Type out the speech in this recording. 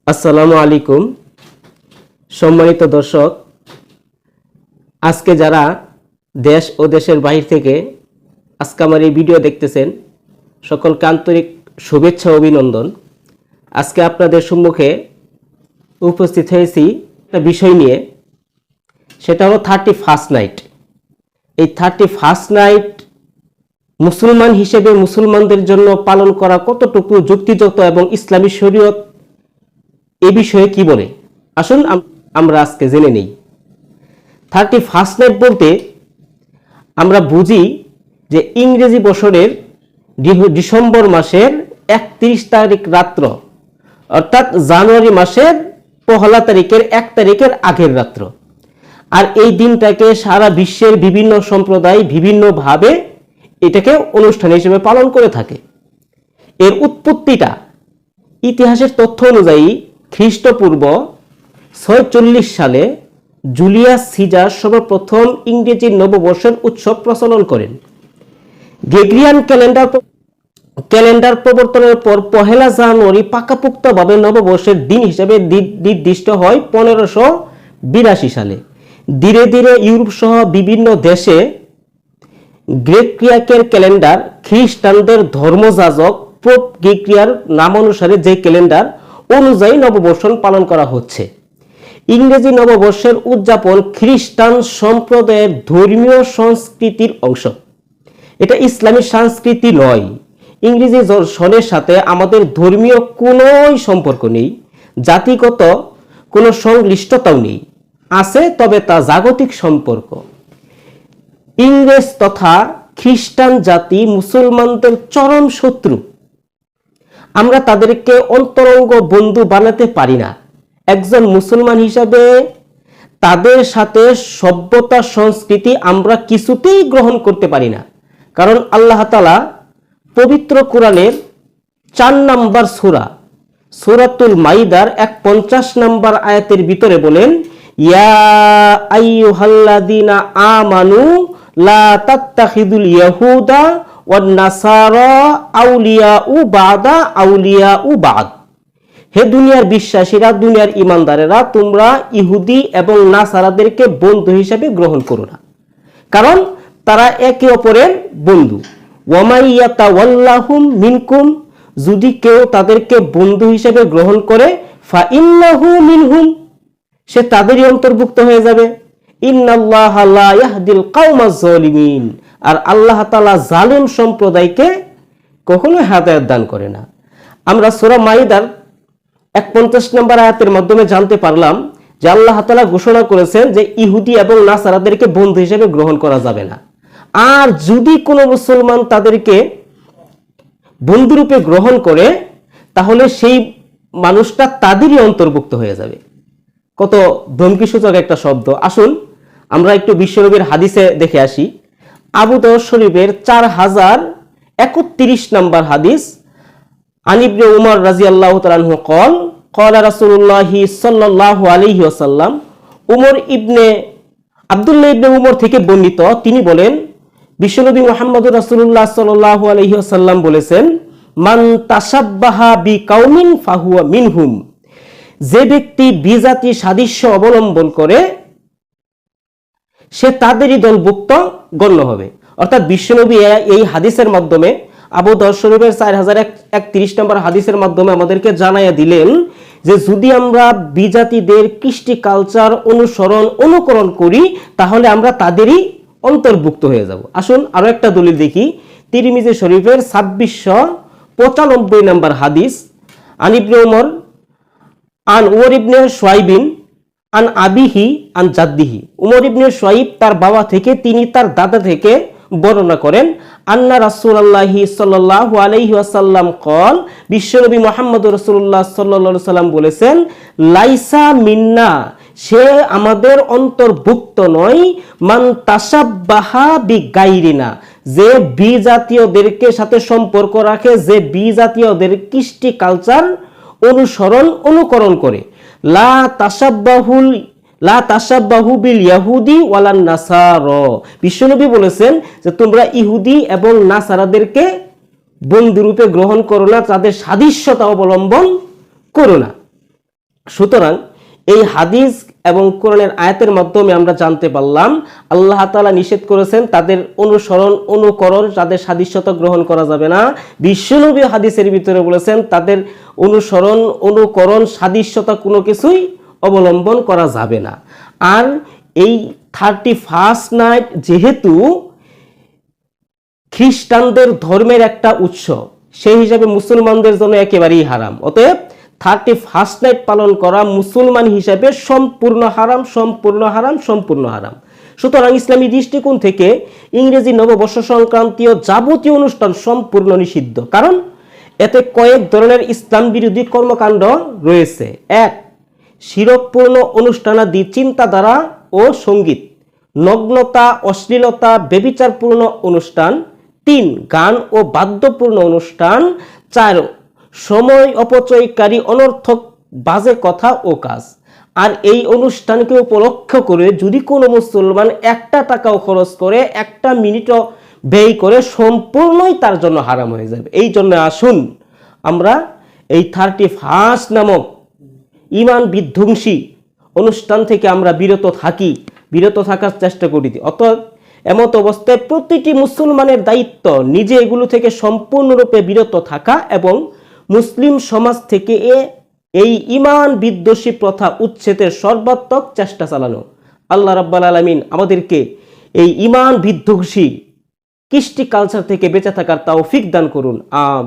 আসসালামু আলাইকুম সম্মানিত দর্শক, আজকে যারা দেশ ও দেশের বাহির থেকে আজকে আমার এই ভিডিও দেখতেছেন, সকলকে আন্তরিক শুভেচ্ছা ও অভিনন্দন। আজকে আপনাদের সম্মুখে উপস্থিত হয়েছি একটা বিষয় নিয়ে, সেটা হলো 31st নাইট। এই 31st নাইট মুসলমান হিসেবে মুসলমানদের জন্য পালন করা কতটুকু যুক্তিযুক্ত এবং ইসলামী শরীয়ত এ বিষয়ে কি বলে, আসুন আমরা আজকে জেনে নেই। 31st নাইট বলতে আমরা বুঝি যে ইংরেজি বছরের ডিসেম্বর মাসের 31 তারিখ রাত্র, অর্থাৎ জানুয়ারি মাসের 1 তারিখের 1 তারিখের আগের রাত্র। আর এই দিনটাকে সারা বিশ্বের বিভিন্ন সম্প্রদায় বিভিন্নভাবে এটাকে অনুষ্ঠান হিসেবে পালন করে থাকে। এর উৎপত্তিটা ইতিহাসের তথ্য অনুযায়ী খ্রিস্টপূর্ব 46 সালে জুলিয়াস সিজার সর্বপ্রথম ইংরেজি নববর্ষের উৎসব প্রচলন করেন। গ্রেগরিয়ান ক্যালেন্ডার প্রবর্তনের পর 1 জানুয়ারি পাকাপোক্তভাবে নববর্ষের দিন হিসেবে নির্দিষ্ট হয় 1582 সালে। ধীরে ধীরে ইউরোপ সহ বিভিন্ন দেশে গ্রেগরিয়ান ক্যালেন্ডার, খ্রিস্টানদের ধর্মযাজক পোপ গ্রেগরিয়ার নামানুসারে যে ক্যালেন্ডার অনুযায়ী নববর্ষ পালন করা হচ্ছে। ইংরেজি নববর্ষের উদযাপন খ্রিস্টান সম্প্রদায়ের ধর্মীয় সংস্কৃতির অংশ। এটা ইসলামী সংস্কৃতি নয়। ইংরেজি সনের সাথে আমাদের ধর্মীয় কোনো সম্পর্ক নেই, জাতিগত কোনো সংশ্লিষ্টতাও নেই। আছে তবে তা জাগতিক সম্পর্ক। ইংরেজ তথা খ্রিস্টান জাতি মুসলমানদের চরম শত্রু। আমরা তাদেরকে অন্তরঙ্গ বন্ধু বানাতে পারি না। একজন মুসলমান হিসাবে তাদের সাথে সভ্যতা সংস্কৃতি আমরা কিছুতেই গ্রহণ করতে পারি না। কারণ আল্লাহ তাআলা পবিত্র কোরআনের 4 নম্বর সূরাতুল মাইদার 51 নম্বর আয়াতের ভিতরে বলেন, ইয়া আইয়ুহাল্লাযীনা আমানু লা তাত্তাখিযুল ইয়াহুদা ওয়ান নাসারা আউলিয়াউ বাদা আউলিয়াউ বাদ। হে দুনিয়ার বিশ্বাসীরা, দুনিয়ার ইমানদারেরা, তোমরা ইহুদি এবং নাসারাদেরকে বন্ধু হিসেবে গ্রহণ করো না, কারণ তারা একে অপরের বন্ধু। ওয়ামাই ইয়াতাওয়াল্লাহুম মিনকুম, যদি কেউ তাদেরকে বন্ধু হিসেবে গ্রহণ করে, ফা ইন্নাহু মিনহুম, সে তাদেরই অন্তর্ভুক্ত হয়ে যাবে। ইন্নাল্লাহা লা ইয়াহদিল কওমাজ জালিমিন, আর আল্লাহ তাআলা জালিম সম্প্রদায়কে কখনো হেদায়েত দান করে না। আমরা সূরা মাইদার 51 নম্বর আয়াতের মাধ্যমে জানতে পারলাম যে আল্লাহ তাআলা ঘোষণা করেছেন যে ইহুদি এবং নাসারাদেরকে বন্ধু হিসেবে গ্রহণ করা যাবে না। আর যদি কোনো মুসলমান তাদেরকে বন্ধুরূপে গ্রহণ করে, তাহলে সেই মানুষটা তাদেরই অন্তর্ভুক্ত হয়ে যাবে। কত ধমকিসূচক একটা শব্দ। আসুন আমরা একটু বিশ্বনবীর হাদিসে দেখে আসি। আবু দাউদ শরীফের 4031 নম্বর হাদিস, আন ইবনে উমর রাদিয়াল্লাহু তাআলা আনহু قال قال রাসূলুল্লাহ সাল্লাল্লাহু আলাইহি ওয়াসাল্লাম, আব্দুল্লাহ ইবনে উমর থেকে বর্ণিত, তিনি বলেন, বিশ্বনবী মুহাম্মদুর রাসূলুল্লাহ সাল্লাল্লাহু আলাইহি ওয়াসাল্লাম বলেছেন, মান তাশাব্বাহা বিকাউমিন ফাহুয়া মিনহুম, যে ব্যক্তি বিজাতি সাদৃশ্য অবলম্বন করে সে তাদেরই দলভুক্ত গণ্য হবে। অর্থাৎ বিশ্বনবী এই হাদিসের মাধ্যমে, আবু দাউদ শরীফের 4031 নম্বর হাদিসের মাধ্যমে আমাদেরকে জানাইয়া দিলেন যে যদি আমরা বিজাতিদের কৃষ্টি কালচার অনুকরণ করি, তাহলে আমরা তাদেরই অন্তর্ভুক্ত হয়ে যাব। আসুন আরো একটা দলিল দেখি। তিরমিজি শরীফের 2695 নম্বর হাদিস, আন ইবনে উমর আন উমর ইবনে শুয়াইবিন আন আবিহি আন জাদ্দিহি, উমর ইবনে শুয়াইব তার বাবা থেকে, তিনি তার দাদা থেকে বর্ণনা করেন, আন্না রাসূলুল্লাহি সাল্লাল্লাহু আলাইহি ওয়াসাল্লাম কল, বিশ্বনবী মুহাম্মদ রাসূলুল্লাহ সাল্লাল্লাহু আলাইহি ওয়াসাল্লাম বলেছেন, লাইসা মিন্না, সে আমাদের অন্তর্ভুক্ত নয়, মান তাশাব্বাহা বিগাইরিনা, যে বিজাতীয়দেরকে সাথে সম্পর্ক রাখে, যে বিজাতীয়দের কৃষ্টি কালচার অনুকরণ করে। লা তাশাব্বাহু বিল ইয়াহুদি ওয়ালান নাসারা, বিশ্বনবী বলেছেন যে তোমরা ইহুদি এবং নাসারাদেরকে বন্ধুরূপে গ্রহণ করো না, তাদের সাদৃশ্যতা অবলম্বন করো না। সুতরাং এই হাদিস এবং কোরআনের আয়াতের মাধ্যমে আমরা জানতে পারলাম আল্লাহ তাআলা নিষেধ করেছেন তাদের অনুসরণ অনুকরণ, তাদের সাদৃশ্যতা গ্রহণ করা যাবে না। বিশ্বনবী হাদিসের ভিতরে বলেছেন তাদের অনুসরণ অনুকরণ সাদৃশ্যতা কোনো কিছুই অবলম্বন করা যাবে না। আর এই 31st নাইট যেহেতু খ্রিস্টানদের ধর্মের একটা উৎসব, সেই হিসাবে মুসলমানদের জন্য একেবারেই হারাম। অতএব 31st নাইট পালন করা মুসলমান হিসাবে সম্পূর্ণ হারাম, সম্পূর্ণ হারাম, সম্পূর্ণ হারাম। সুতরাং ইসলামী দৃষ্টিকোণ থেকে ইংরেজি নববর্ষ সংক্রান্তীয় যাবতীয় অনুষ্ঠান সম্পূর্ণ নিষিদ্ধ। কারণ এতে কয়েক ধরনের ইসলাম বিরোধী কর্মকাণ্ড রয়েছে। 1. শিরকপূর্ণ অনুষ্ঠানাদি চিন্তাধারা ও সঙ্গীত, নগ্নতা, অশ্লীলতা, ব্যভিচারপূর্ণ অনুষ্ঠান। 3. গান ও বাদ্যপূর্ণ অনুষ্ঠান। 4. সময় অপচয়কারী অনর্থক বাজে কথা ও কাজ। আর এই অনুষ্ঠানকে উপলক্ষ করে যদি কোনো মুসলমান একটা টাকাও খরচ করে, একটা মিনিটও ব্যয় করে, সম্পূর্ণই তার জন্য হারাম হয়ে যাবে। এই জন্য আসুন আমরা এই 31st নামক ঈমান বিধ্বংসী অনুষ্ঠান থেকে আমরা বিরত থাকার চেষ্টা করি। অতএব এমত অবস্থায় প্রতিটি মুসলমানের দায়িত্ব নিজে এগুলো থেকে সম্পূর্ণরূপে বিরত থাকা এবং মুসলিম সমাজ থেকে এই ঈমান বিদ্বেষী প্রথা উচ্ছেদের সর্বাত্মক চেষ্টা চালানো। আল্লাহ রাব্বুল আলামিন আমাদেরকে এই ঈমান বিধ্বংসী কৃষ্টি কালচার থেকে বেঁচে থাকার তৌফিক দান করুন। আমিন।